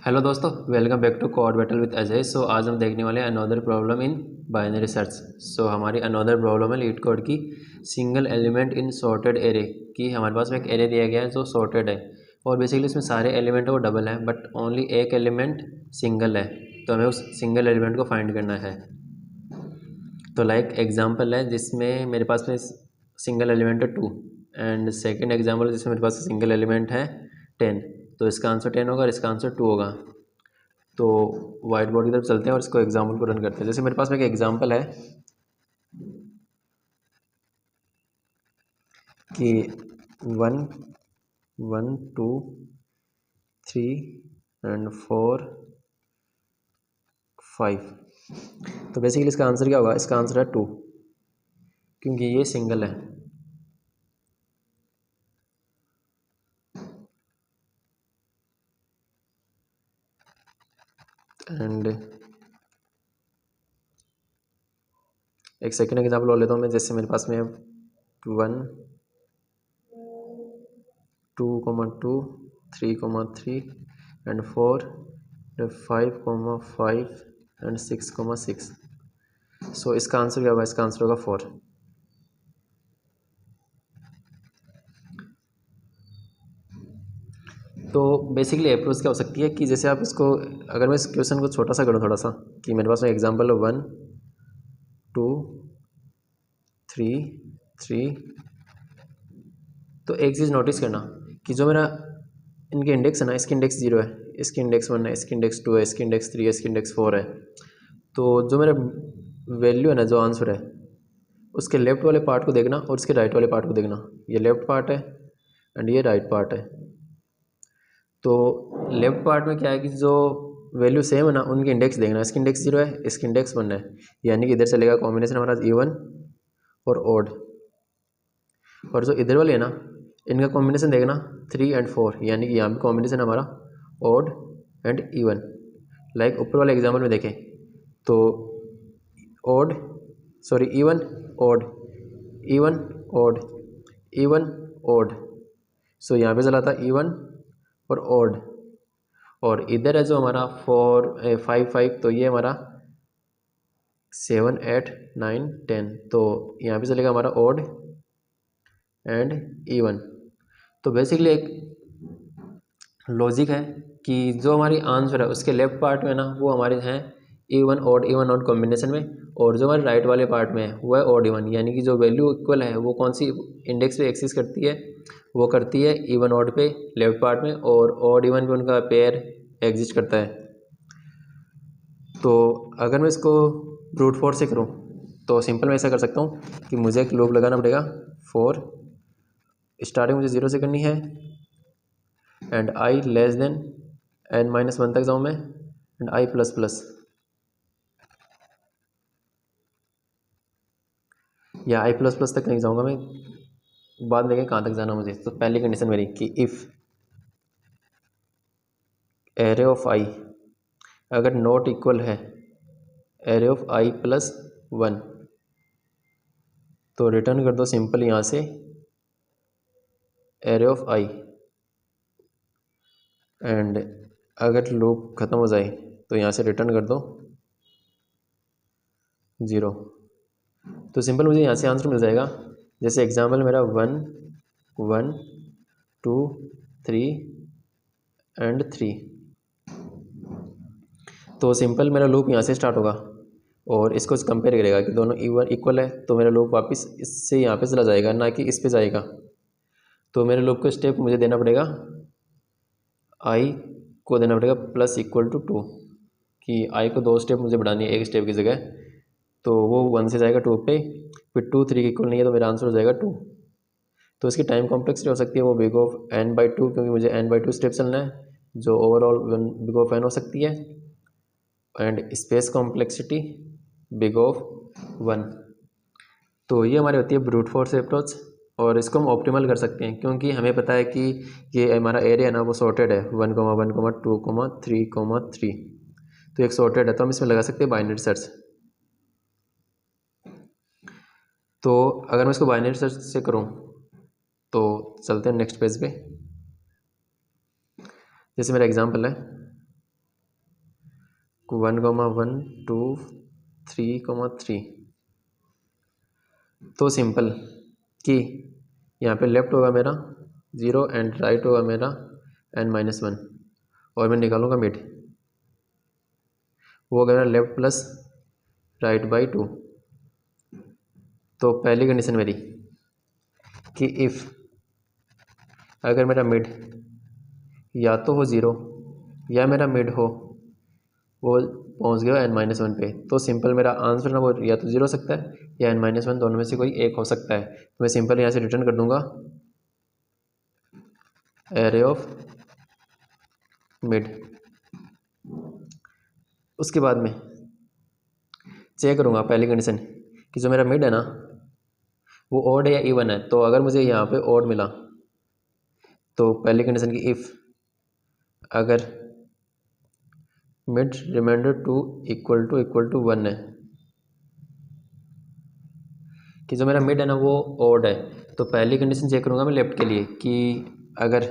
Hello दोस्तों, welcome back to code battle with Ajay. So आज हम देखने वाले हैं another problem in binary search. So हमारी अनदर प्रॉब्लम है लीड कोड की single element in sorted array की। हमारे पास में एक एरे दिया गया है जो सॉर्टेड है और बेसिकली इसमें सारे एलिमेंट वो डबल है बट ओनली एक एलिमेंट सिंगल है, तो हमें उस सिंगल एलिमेंट को फाइंड करना है। तो लाइक एग्जाम्पल है जिसमें मेरे पास में सिंगल एलिमेंट है 2 एंड सेकेंड एग्जाम्पल जिसमें मेरे पास सिंगल एलिमेंट है 10। तो इसका आंसर 10 होगा और इसका आंसर 2 होगा। तो वाइट बोर्ड की तरफ चलते हैं और इसको एग्जाम्पल को रन करते हैं। जैसे मेरे पास में एक एग्जाम्पल है कि 1 1 2 3 एंड 4 5। तो बेसिकली इसका आंसर क्या होगा? इसका आंसर है 2 क्योंकि ये सिंगल है। एंड एक सेकेंड एग्जाम्पल और लेता हूँ मैं। जैसे मेरे पास में 1 2 3 एंड 4 5 एंड 6 सो इसका आंसर क्या होगा? इसका आंसर होगा 4। तो बेसिकली अप्रोच क्या हो सकती है कि जैसे आप इसको, अगर मैं इस क्वेश्चन को छोटा सा करूँ थोड़ा सा, कि मेरे पास में एग्जाम्पल है 1 2 3। तो एक चीज़ नोटिस करना कि जो मेरा इनके इंडेक्स है ना, इसकी इंडेक्स 0 है, इसकी इंडेक्स 1 है, इसकी इंडेक्स 2 है, इसकी इंडेक्स 3 है, इसकी इंडेक्स 4 है। तो जो मेरा वैल्यू है ना, जो आंसर है, उसके लेफ्ट वाले पार्ट को देखना और उसके राइट वाले पार्ट को देखना। ये लेफ्ट पार्ट है एंड ये राइट पार्ट है। तो लेफ्ट पार्ट में क्या है कि जो वैल्यू सेम है ना, उनकी इंडेक्स देखना। इसकी इंडेक्स 0 है, इसकी इंडेक्स 1 है, यानी कि इधर चलेगा कॉम्बिनेशन हमारा इवन और ओड। और जो इधर वाले है ना, इनका कॉम्बिनेशन देखना 3 एंड 4, यानी कि यहाँ भी कॉम्बिनेशन हमारा ओड एंड इवन। लाइक ऊपर वाले एग्जाम्पल में देखें तो odd sorry even odd even odd even odd. So यहाँ पे चला था इवन और ओड। और इधर है जो हमारा 5 तो ये हमारा 7 8 9 10। तो यहाँ पे चलेगा हमारा ओड एंड इवन। तो बेसिकली एक लॉजिक है कि जो हमारी आंसर है उसके लेफ्ट पार्ट में ना, वो हमारे हैं इवन ओड कॉम्बिनेशन में, और जो हमारे राइट वाले पार्ट में है वो है ओड इवन, यानी कि जो वैल्यू इक्वल है वो कौन सी इंडेक्स पे एक्सिस करती है? वो करती है इवन ओड पे लेफ्ट पार्ट में, और ओड इवन पे उनका पेयर एग्जिस्ट करता है। तो अगर मैं इसको ब्रूट फोर्स से करूँ तो सिंपल मैं ऐसा कर सकता हूँ कि मुझे एक लूप लगाना पड़ेगा 4, स्टार्टिंग मुझे 0 से करनी है and I less than n-1 तक जाऊँ मैं एंड आई प्लस प्लस, या आई प्लस प्लस तक नहीं जाऊँगा मैं, बाद में देखें कहाँ तक जाना मुझे। तो पहली कंडीशन मेरी कि इफ़ एरे ऑफ आई अगर नॉट इक्वल है एरे ऑफ आई प्लस 1, तो रिटर्न कर दो सिंपल यहाँ से एरे ऑफ आई। एंड अगर लूप ख़त्म हो जाए तो यहाँ से रिटर्न कर दो 0। तो सिंपल मुझे यहाँ से आंसर मिल जाएगा। जैसे एग्जाम्पल मेरा 1 1 2 3 एंड 3। तो सिंपल मेरा लूप यहाँ से स्टार्ट होगा और इसको कंपेयर करेगा कि दोनों इवन इक्वल है, तो मेरा लूप वापस इससे यहाँ पे चला जाएगा, ना कि इस पे जाएगा। तो मेरे लूप का स्टेप मुझे देना पड़ेगा, आई को देना पड़ेगा प्लस इक्वल टू 2, कि आई को 2 स्टेप मुझे बढ़ानी है एक स्टेप की जगह। तो वो 1 से जाएगा 2 पे, फिर 2 3 इक्वल नहीं है तो मेरा आंसर हो जाएगा 2। तो इसकी टाइम कॉम्प्लेक्सिटी हो सकती है वो बिग ऑफ n/2, क्योंकि मुझे n/2 स्टेप चलना है, जो ओवरऑल बिग ऑफ n हो सकती है। And space complexity big of 1। तो ये हमारी होती है ब्रूट फोर्स अप्रोच, और इसको हम ऑप्टिमल कर सकते हैं क्योंकि हमें पता है कि ये हमारा एरिया ना वो सॉर्टेड है 1 1 2 3 3। तो एक सॉर्टेड है, तो हम इसमें लगा सकते हैं बाइनरी सर्च। तो अगर मैं इसको बाइनरी सर्च से करूं तो चलते हैं नेक्स्ट पेज पे। जैसे मेरा एग्जांपल है 1, 2, 3, 3। तो सिंपल कि यहाँ पे लेफ्ट होगा मेरा 0 एंड राइट होगा मेरा n-1 और मैं निकालूंगा मिड, वो होगा मेरा लेफ्ट प्लस राइट बाई 2। तो पहली कंडीशन मेरी कि इफ़ अगर मेरा मिड या तो हो 0 या मेरा मिड हो वो पहुंच गया n-1 पे, तो सिंपल मेरा आंसर ना वो या तो 0 हो सकता है या n-1 दोनों में से कोई एक हो सकता है। तो मैं सिंपल यहाँ से रिटर्न कर दूंगा एरे ऑफ मिड। उसके बाद में चेक करूँगा पहली कंडीशन कि जो मेरा मिड है ना वो ऑड है या इवन है। तो अगर मुझे यहाँ पे ऑड मिला तो पहली कंडीशन की इफ़ अगर मिड रिमाइंडर 2 इक्वल टू 1 है कि जो मेरा मिड है ना वो ऑड है, तो पहली कंडीशन चेक करूँगा मैं लेफ्ट के लिए कि अगर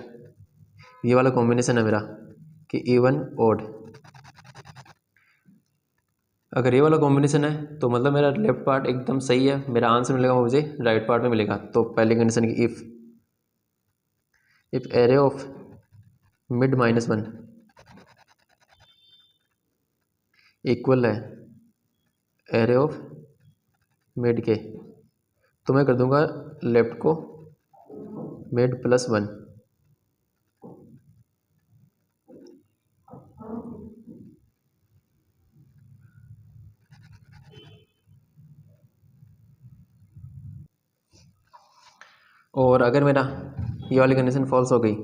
ये वाला कॉम्बिनेशन है मेरा कि इवन ऑड, अगर ये वाला कॉम्बिनेशन है तो मतलब मेरा लेफ्ट पार्ट एकदम सही है, मेरा आंसर मिलेगा वो मुझे राइट पार्ट में मिलेगा। तो पहली कंडीशन की if array of mid -1 equal है एरे ऑफ मिड के, तो मैं कर दूंगा लेफ्ट को मिड +1। और अगर मेरा ये वाली कंडीशन फॉल्स हो गई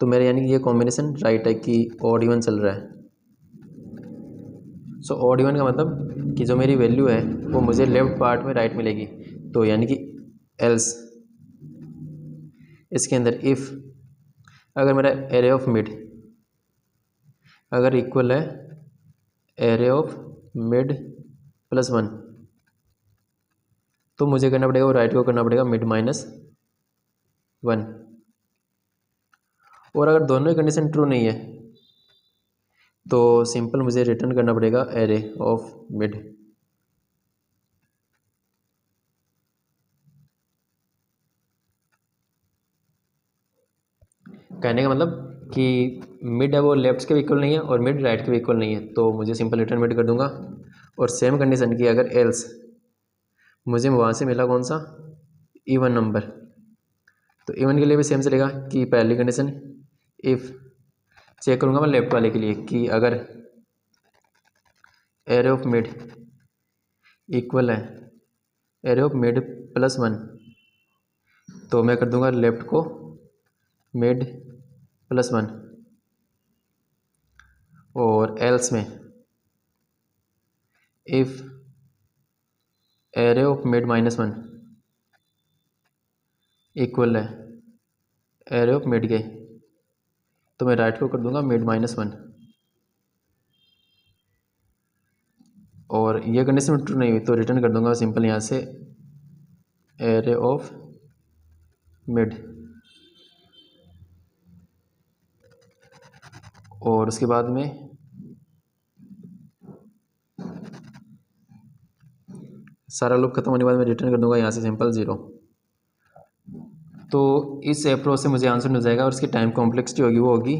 तो मेरे यानी कि ये कॉम्बिनेशन राइट है कि ऑड इवन चल रहा है। सो ऑड इवन का मतलब कि जो मेरी वैल्यू है वो मुझे लेफ्ट पार्ट में राइट मिलेगी। तो यानी कि एल्स इसके अंदर इफ़ अगर मेरा एरे ऑफ मिड अगर इक्वल है एरे ऑफ मिड +1 तो मुझे करना पड़ेगा वो राइट को करना पड़ेगा मिड -1। और अगर दोनों ही कंडीशन ट्रू नहीं है तो सिंपल मुझे रिटर्न करना पड़ेगा एरे ऑफ मिड। कहने का मतलब कि मिड है वो लेफ्ट के भी इक्वल नहीं है और मिड राइट के भी इक्वल नहीं है, तो मुझे सिंपल रिटर्न मिड कर दूंगा। और सेम कंडीशन की अगर एल्स मुझे वहाँ से मिला कौन सा इवन नंबर, तो इवन के लिए भी सेम चलेगा कि पहली कंडीशन इफ़ चेक करूँगा मैं लेफ्ट वाले के लिए कि अगर एरे ऑफ मिड इक्वल है एरे ऑफ मिड +1 तो मैं कर दूंगा लेफ्ट को मिड +1। और एल्स में if array of mid -1 equal है एरे ऑफ मिड के, तो मैं राइट को कर दूंगा मिड -1। और ये कंडीशन ट्रू नहीं हुई तो रिटर्न कर दूंगा सिंपल यहाँ से एरे ऑफ मिड। और उसके बाद में सारा लूप खत्म होने के बाद मैं रिटर्न कर दूंगा यहाँ से सिंपल 0। तो इस अप्रोच से मुझे आंसर मिल जाएगा और इसकी टाइम कॉम्प्लेक्सिटी होगी वो होगी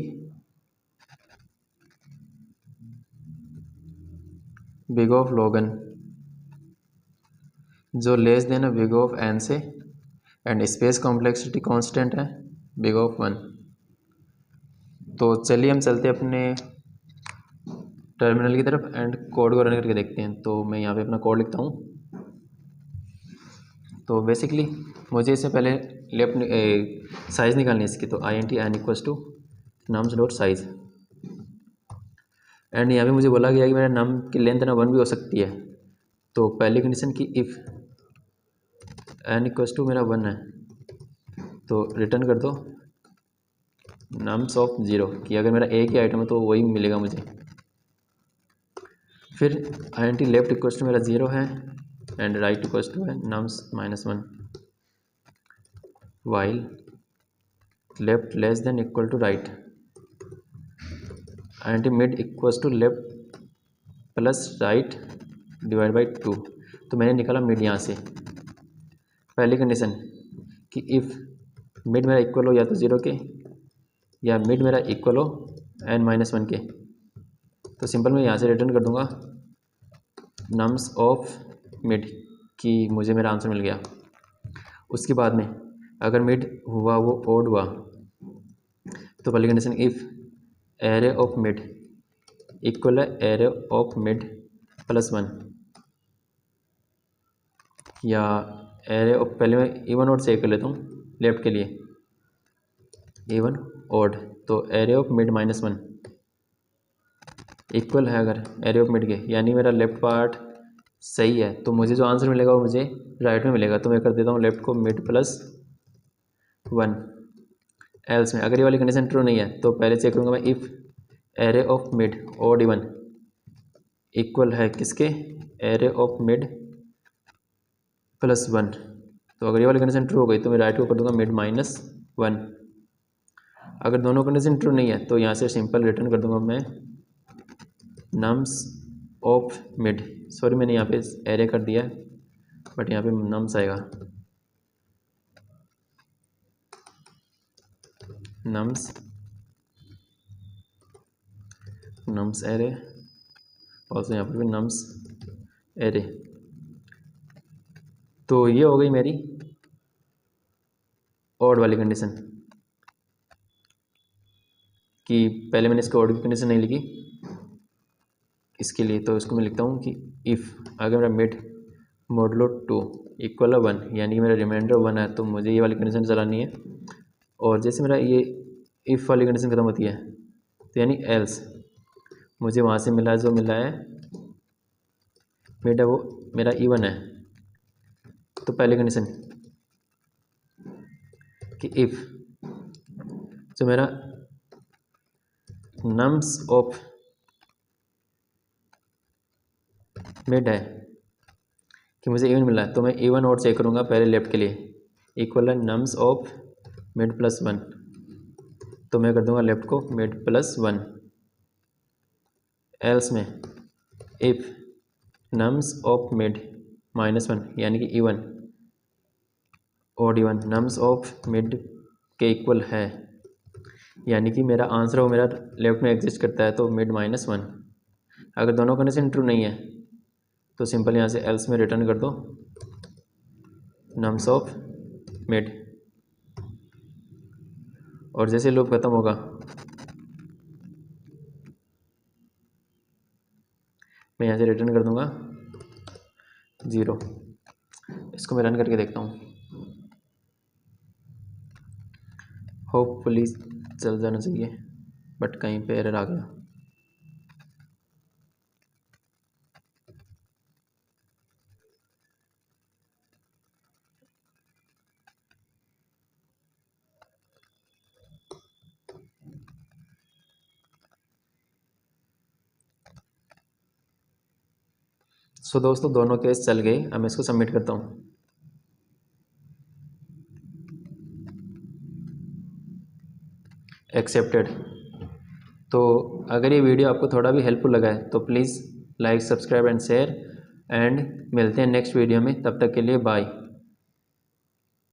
बिग ऑफ log n जो less than big of n से, एंड स्पेस कॉम्प्लेक्सिटी कांस्टेंट है बिग ऑफ 1। तो चलिए हम चलते हैं अपने टर्मिनल की तरफ एंड कोड को रन करके देखते हैं। तो मैं यहाँ पे अपना कोड लिखता हूँ। तो बेसिकली मुझे इससे पहले लेफ्ट साइज़ निकालनी है इसकी, तो int n nums dot size. And यहाँ पे मुझे बोला गया कि मेरा नम की लेंथ ना 1 भी हो सकती है। तो पहली कंडीशन की इफ़ n मेरा 1 है तो रिटर्न कर दो नम्स ऑफ 0 कि अगर मेरा एक ही आइटम है तो वही मिलेगा मुझे। फिर int लेफ्ट मेरा 0 है एंड राइट है nums -1 while left less than equal to right int mid left plus right divide by 2। तो मैंने निकाला मिड यहाँ से। पहली कंडीशन कि इफ़ मिड मेरा इक्वल हो या तो 0 के या मिड मेरा इक्वल हो n-1 के, तो सिंपल मैं यहाँ से रिटर्न कर दूँगा नम्स ऑफ मिड कि मुझे मेरा आंसर मिल गया। उसके बाद में अगर मिड हुआ वो ओड हुआ तो पहली condition if array of mid equal है एरे ऑफ मिड प्लस 1 या एरे ऑफ, पहले मैं इवन ऑड चेक कर लेता हूँ लेफ्ट के लिए, इवन ऑड, तो एरे ऑफ मिड -1 इक्वल है अगर एरे ऑफ मिड के, यानी मेरा लेफ्ट पार्ट सही है, तो मुझे जो आंसर मिलेगा वो मुझे राइट में मिलेगा। तो मैं कर देता हूँ लेफ्ट को मिड प्लस 1। एल्स में अगर ये वाली कंडीशन ट्रू नहीं है तो पहले चेक करूँगा मैं if array of mid odd even equal है किसके, एरे ऑफ मिड प्लस 1। तो अगर ये वाली कंडीशन ट्रू हो गई तो मैं राइट को कर दूँगा मिड -1। अगर दोनों कंडीशन ट्रू नहीं है तो यहाँ से सिंपल रिटर्न कर दूँगा मैं नम्स ऑफ मिड। सॉरी मैंने यहाँ पे एरे कर दिया है बट यहाँ पे नम्स आएगा, नम्स एरे, और यहाँ पर भी नम्स एरे। तो ये हो गई मेरी ऑड वाली कंडीशन कि पहले मैंने इसको ऑड की कंडीशन नहीं लिखी इसके लिए, तो इसको मैं लिखता हूँ कि इफ़ अगर मेरा मिड मॉडुलो 2 इक्वल है 1 यानी कि मेरा रिमाइंडर 1 है तो मुझे ये वाली कंडीशन चलानी है। और जैसे मेरा ये इफ़ वाली कंडीशन ख़त्म होती है तो यानी एल्स मुझे वहाँ से मिला जो मिला है मिड है वो मेरा इवन है। तो पहली कंडीशन कि इफ़ जो मेरा नम्स ऑफ मिड है कि मुझे इवन मिला है तो मैं इवन और चेक करूँगा पहले लेफ्ट के लिए, इक्वल है नम्स ऑफ मिड प्लस 1, तो मैं कर दूँगा लेफ्ट को मिड प्लस 1। एल्स में इफ़ नम्स ऑफ मिड -1 यानी कि even odd even nums of mid के इक्वल है यानी कि मेरा आंसर वो मेरा लेफ्ट में एग्जिस्ट करता है तो मिड -1। अगर दोनों कंडीशन ट्रू नहीं है तो सिंपल यहाँ से एल्स में रिटर्न कर दो नम्स ऑफ मिड, और जैसे लूप ख़त्म होगा मैं यहाँ से रिटर्न कर दूँगा 0। इसको मैं रन करके देखता हूँ, होपफुली चल जाना चाहिए बट कहीं पे एरर आ गया। सो दोस्तों दोनों केस चल गए, अब मैं इसको सबमिट करता हूँ। एक्सेप्टेड। तो अगर ये वीडियो आपको थोड़ा भी हेल्पफुल लगा है तो please like subscribe and share, and मिलते हैं नेक्स्ट वीडियो में। तब तक के लिए बाय।